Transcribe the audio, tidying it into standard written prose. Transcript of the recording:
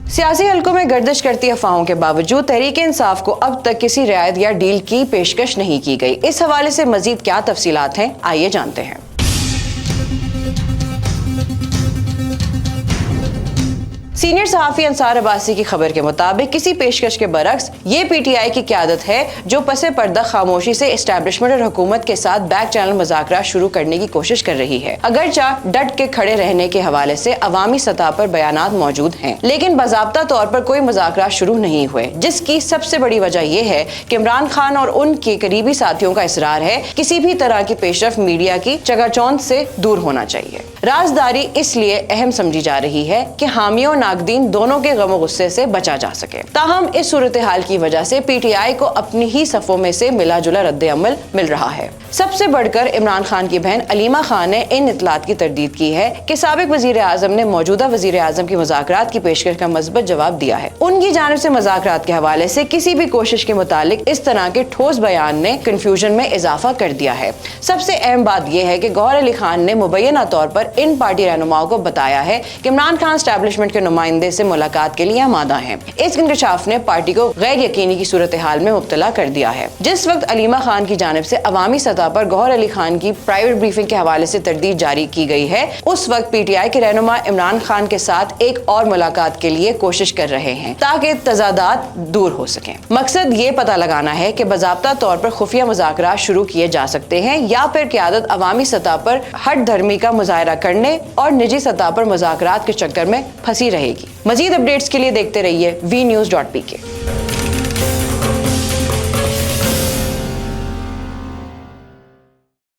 सियासी हलकों में गर्दिश करती अफवाहों के बावजूद तहरीक इंसाफ को अब तक किसी रियायत या डील की पेशकश नहीं की गई। इस हवाले से मजीद क्या तफसीलात हैं, आइए जानते हैं। सीनियर सहाफ़ी अंसार अब्बासी की खबर के मुताबिक किसी पेशकश के बरक्स ये पीटीआई की क़यादत है जो पसे पर्दा खामोशी से एस्टैब्लिशमेंट और हुकूमत के साथ बैक चैनल मुज़ाकरात शुरू करने की कोशिश कर रही है। अगरचा डट के खड़े रहने के हवाले से अवामी सतह पर बयानात मौजूद हैं, लेकिन बाज़ाब्ता तौर पर कोई मुज़ाकरात शुरू नहीं हुए, जिसकी सबसे बड़ी वजह यह है कि इमरान खान और उनके करीबी साथियों का इसरार है किसी भी तरह की पेशरफ मीडिया की चकाचौंध से दूर होना चाहिए। राजदारी इसलिए अहम समझी जा रही है कि हामियों नाकदीन दोनों के गम गुस्से से बचा जा सके। ताहम इस सूरत हाल की वजह से पीटीआई को अपनी ही सफों में से मिला जुला रद्द अमल मिल रहा है। सबसे बढ़कर इमरान खान की बहन अलीमा खान ने इन इतलात की तरदीद की है कि साबिक वजीर आजम ने मौजूदा वजीर आजम की मुज़ाकरात की पेशकश का मज़बूत जवाब दिया है। उनकी जानिब से मुज़ाकरात के हवाले से किसी भी कोशिश के मुतालिक इस तरह के ठोस बयान ने कन्फ्यूजन में इजाफा कर दिया है। सबसे अहम बात यह है कि गौहर अली खान ने मुबैना तौर पर इन पार्टी रहनुमाओं को बताया है कि इमरान खान एस्टैब्लिशमेंट के नुमाइंदे से मुलाकात के लिए आमादा हैं। इस इंकशाफ ने पार्टी को गैर यकीनी की सूरत हाल में मुब्तला कर दिया है। जिस वक्त अलीमा खान की जानिब से अवामी सतह पर गौहर अली खान की प्राइवेट ब्रीफिंग के हवाले से तरदीद जारी की गई है, उस वक्त पीटीआई के रहनुमा इमरान खान के साथ एक और मुलाकात के लिए कोशिश कर रहे हैं ताकि तजादात दूर हो सके। मकसद ये पता लगाना है कि बाज़ाब्ता तौर पर खुफिया मुज़ाकरात शुरू किए जा सकते हैं या फिर क़यादत अवामी सतह पर हट धर्मी का मुजाहरा करने और निजी सतह पर मुज़ाकरात के चक्कर में फंसी रहेगी। मजीद अपडेट्स के लिए देखते रहिए VNews.pk।